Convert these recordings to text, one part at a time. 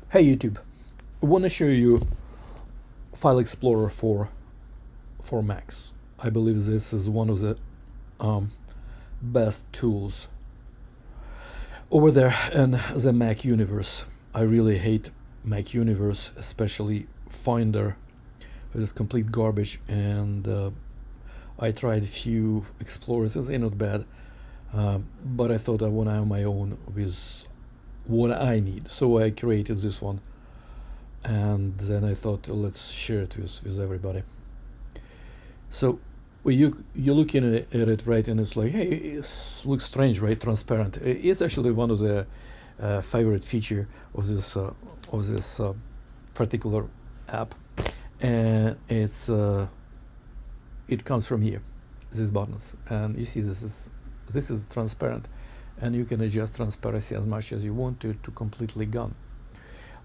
Hey YouTube, I want to show you File Explorer for Macs. I believe this is one of the um, best tools over there in the Mac universe. I really hate Mac universe, especially Finder. It is complete garbage, and I tried a few Explorers. They're not bad, but I thought I want to have my own with what I need, so I created this one. And then I thought, let's share it with everybody. So you're looking at it, right, and it's like, hey, it looks strange, right? Transparent. It's actually one of the favorite feature of this particular app, and it comes from here, these buttons, and you see this is transparent, and you can adjust transparency as much as you want to completely gone.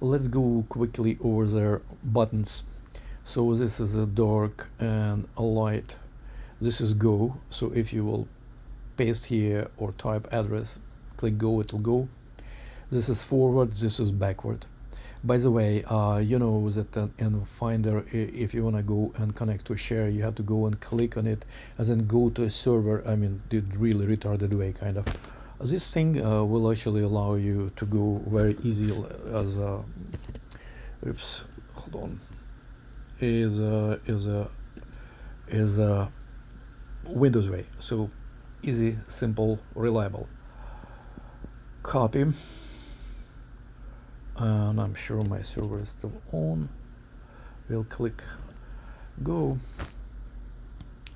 Let's go quickly over their buttons. So this is a dark and a light. This is go. So if you will paste here or type address, click go, it will go. This is forward, this is backward. By the way, you know that in Finder, if you want to go and connect to a share, you have to go and click on it and then go to a server. I mean, the really retarded way, kind of. This thing will actually allow you to go very easy as oops, hold on, is a Windows way. So easy, simple, reliable. Copy, and I'm sure my server is still on. We'll click go,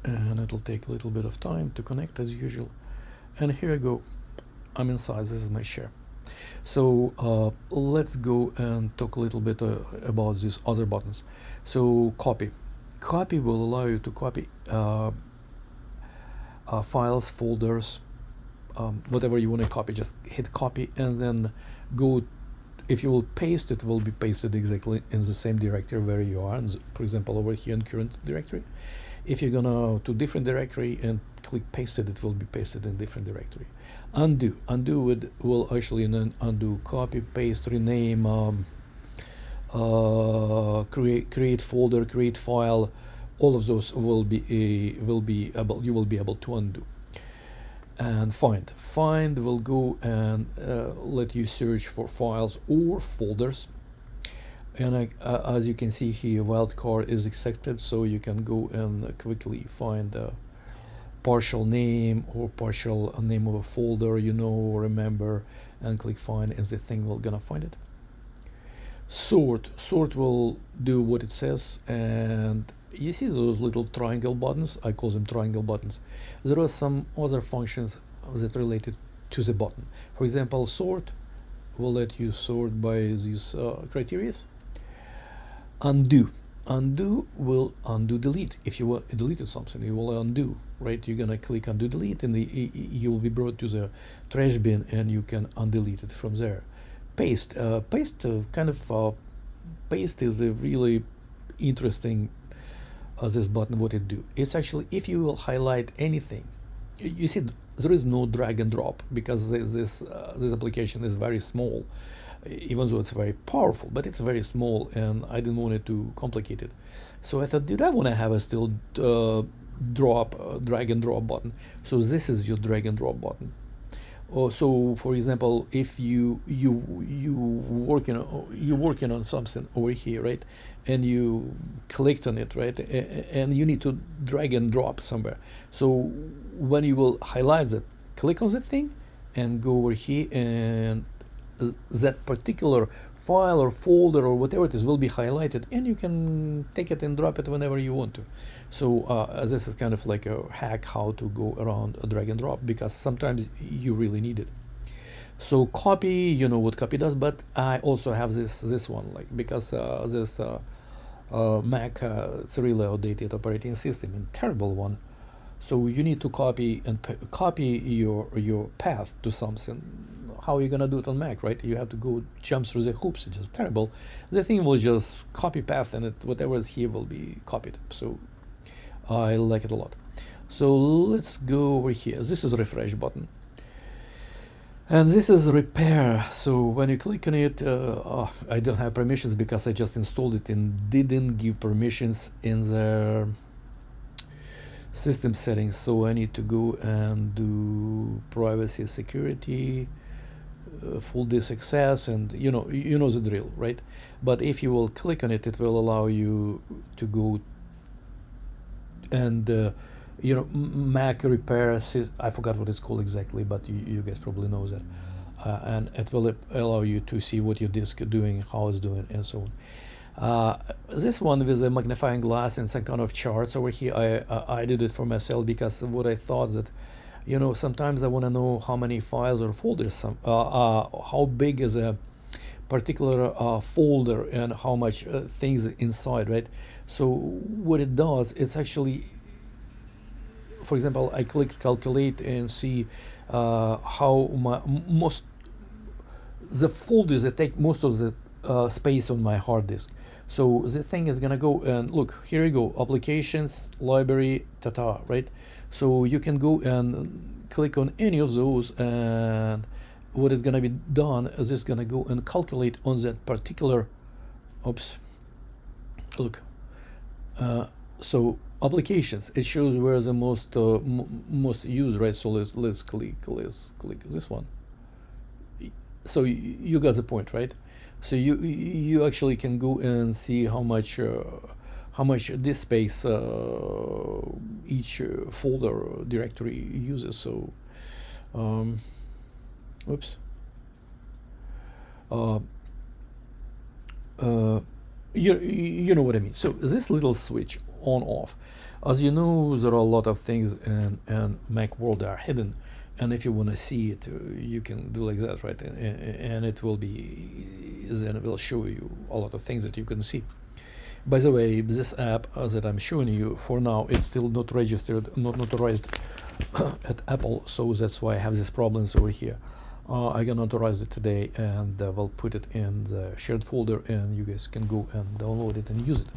and it'll take a little bit of time to connect as usual. And here I go. I'm inside. This is my share. So let's go and talk a little bit about these other buttons. So copy will allow you to copy files, folders, whatever you want to copy. Just hit copy and then go. If you will paste, it will be pasted exactly in the same directory where you are. And for example, over here in current directory. If you're gonna to different directory and click pasted, it will be pasted in different directory. Undo will actually undo copy, paste, rename, create folder, create file. All of those will be able, you will be able to undo. And find will go and let you search for files or folders. And as you can see here, wildcard is accepted, so you can go and quickly find a partial name or partial name of a folder, or remember, and click find, and the thing will gonna find it. Sort will do what it says, and you see those little triangle buttons. I call them triangle buttons. There are some other functions that are related to the button. For example, sort will let you sort by these criteria. Undo will undo delete. If you deleted something, you will undo, right? You're gonna click undo delete, and you will be brought to the trash bin, and you can undelete it from there. Paste paste is a really interesting this button. What it do, it's actually, if you will highlight anything, you see there is no drag and drop, because this application is very small, even though it's very powerful, but it's very small, and I didn't want it to complicate it. So I thought, dude, I want to have a still drag and drop button. So this is your drag and drop button. So for example, if you working on something over here, right, and you clicked on it, right, and you need to drag and drop somewhere. So when you will highlight that, click on the thing and go over here, and that particular file or folder or whatever it is will be highlighted, and you can take it and drop it whenever you want to. So this is kind of like a hack how to go around a drag and drop, because sometimes you really need it. So copy, you know what copy does, but I also have this one, like, because this Mac, it's a really outdated operating system and terrible one. So you need to copy your path to something. How are you gonna do it on Mac, right? You have to go jump through the hoops. It's just terrible. The thing will just copy path, and whatever is here will be copied. So I like it a lot. So let's go over here. This is a refresh button. And this is repair. So when you click on it, I don't have permissions because I just installed it and didn't give permissions in the system settings. So I need to go and do privacy, security, full disk access, and you know the drill, right? But if you will click on it, it will allow you to go and Mac repair. I forgot what it's called exactly, but you guys probably know that. And it will allow you to see what your disk is doing, how it's doing, and so on. This one with a magnifying glass and some kind of charts over here, I did it for myself because what I thought that, sometimes I want to know how many files or folders, how big is a particular folder and how much things inside, right? So what it does, it's actually, for example, I click calculate and see how most the folders that take most of the space on my hard disk. So the thing is gonna go and look, here you go, applications, library, right? So you can go and click on any of those, and what is gonna be done is it's gonna go and calculate on that particular, look, so applications, it shows where the most used, right? So let's click this one. So you got the point, right? So you actually can go and see how much disk space each folder directory uses. So oops. You know what I mean. So this little switch on off, as you know, there are a lot of things in Mac world that are hidden, and if you want to see it, you can do like that, right? And it will be, then it will show you a lot of things that you can see. By the way, this app that I'm showing you for now is still not registered, not notarized at Apple, so that's why I have these problems over here. I can authorize it today, and we'll put it in the shared folder, and you guys can go and download it and use it,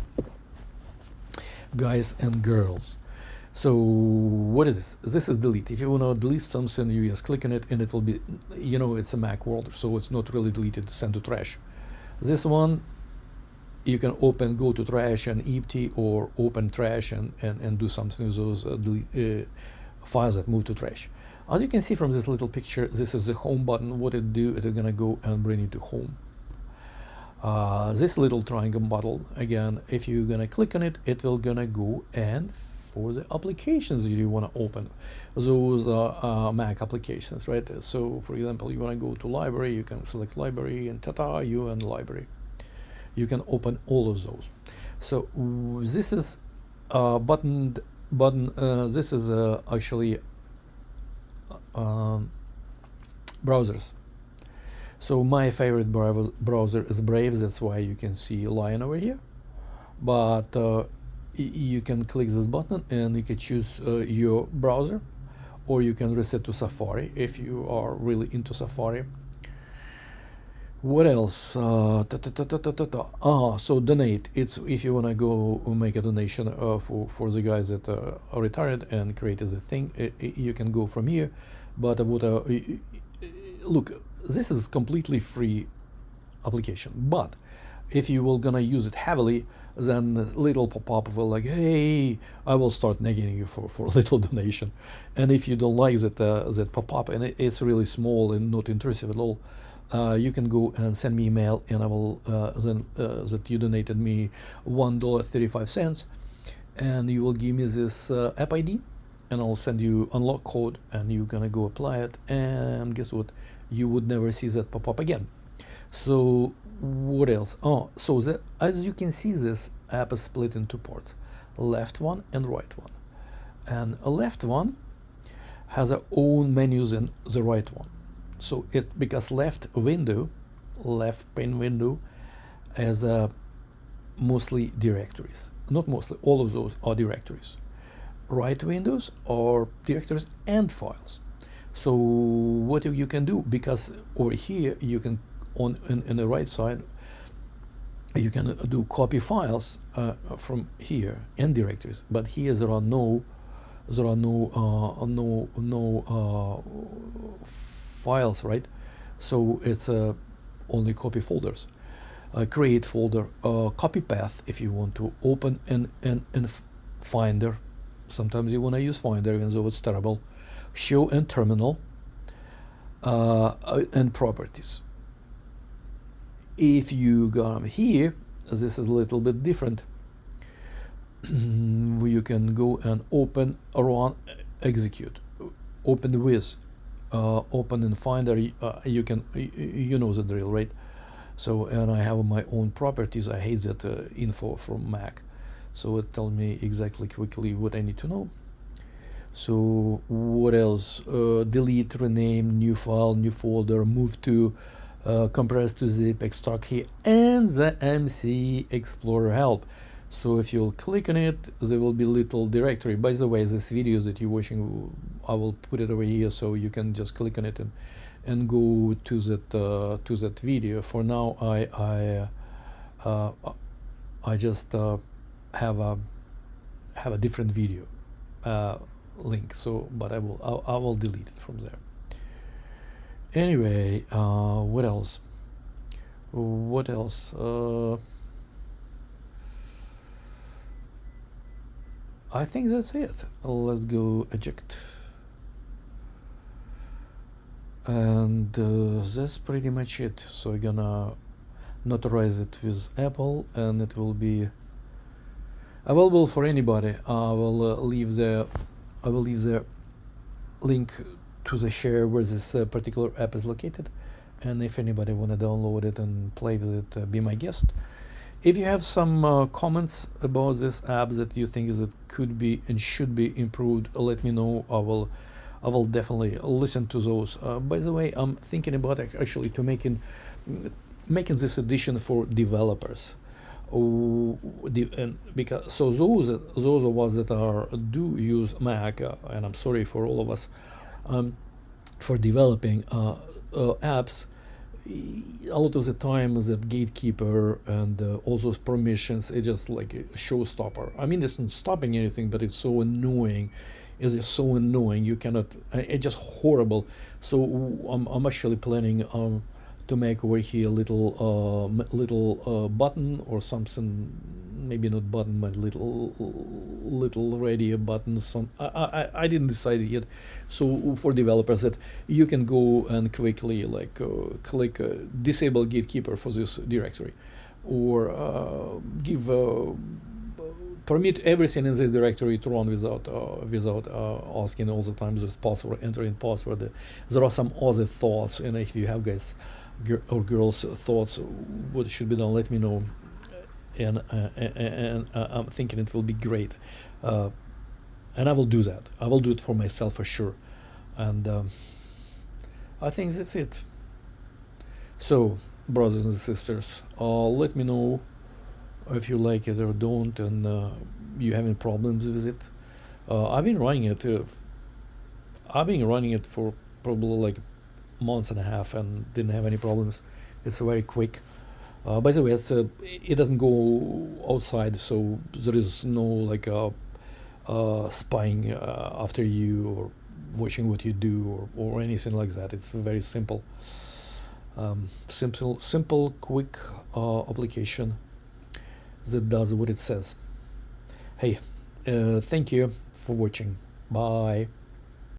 guys and girls. So what is this? This is delete. If you want to delete something, you just click on it, and it will be, it's a Mac world, so it's not really deleted, sent to trash. This one, you can open, go to trash and empty, or open trash and do something with those files that move to trash. As you can see from this little picture, this is the home button. What it do, it is gonna go and bring you to home. This little triangle button, again, if you're gonna click on it, it will gonna go and for the applications you want to open, those Mac applications, right? So for example, you want to go to library, you can select library, and you and library, you can open all of those. So this is button. This is actually browsers. So my favorite browser is Brave. That's why you can see Lion over here. But you can click this button and you can choose your browser, or you can reset to Safari if you are really into Safari. What else? So donate. It's if you want to go make a donation for the guys that are retired and created the thing, you can go from here. But look, this is completely free application. But if you will gonna use it heavily, then the little pop-up will like, hey, I will start nagging you for a little donation. And if you don't like that pop-up, and it's really small and not intrusive at all, you can go and send me email, and I will then that you donated me $1.35, and you will give me this app ID, and I'll send you unlock code, and you're gonna go apply it, and guess what? You would never see that pop up again. So what else? So as you can see, this app is split into parts, left one and right one. And a left one has its own menus than the right one. So because left pane window has mostly directories. Not mostly, all of those are directories. Right windows are directories and files. So what you can do, because over here you can in the right side you can do copy files from here and directories, but here there are no files, right? So it's only copy folders. Create folder, copy path if you want to open and Finder. Sometimes you want to use Finder even though it's terrible. Show and terminal, and properties. If you go here, this is a little bit different. You can go and open, run, execute, open with, open in Finder. You can, you know the drill, right? So, and I have my own properties. I hate that info from Mac, so it tells me exactly quickly what I need to know. So what else? Delete, rename, new file, new folder, move to, compress to zip, extract here, and the MC Explorer help. So if you'll click on it, there will be little directory. By the way, this video that you're watching, I will put it over here, so you can just click on it and go to that video. For now, I just have a different video link. So, but I will delete it from there. Anyway, what else? What else? I think that's it. Let's go eject. And that's pretty much it. So I'm gonna notarize it with Apple, and it will be available for anybody. I will leave the link to the share where this particular app is located, and if anybody want to download it and play with it, be my guest. If you have some comments about this app that you think that could be and should be improved, let me know. I will definitely listen to those. By the way, I'm thinking about actually to making this edition for developers. Because so those of us that do use Mac, and I'm sorry for all of us, for developing apps, a lot of the time that gatekeeper and all those permissions, it's just like a showstopper. I mean, it's not stopping anything, but it's so annoying. It's just so annoying. You cannot. It's just horrible. So I'm actually planning to make over here a little button or something. Maybe not button, but little radio button. I didn't decide yet. So for developers that you can go and quickly click disable gatekeeper for this directory, or give permit everything in this directory to run without asking all the time this password, entering password. There are some other thoughts, and if you have guys or girls thoughts what should be done, let me know. And I'm thinking it will be great, and I will do that. I will do it for myself for sure, and I think that's it. So, brothers and sisters, let me know if you like it or don't, and you having problems with it. I've been running it for probably like months and a half and didn't have any problems. It's very quick. By the way, it doesn't go outside, so there is no spying after you or watching what you do or anything like that. It's very simple, simple, quick application that does what it says. Hey, thank you for watching. Bye.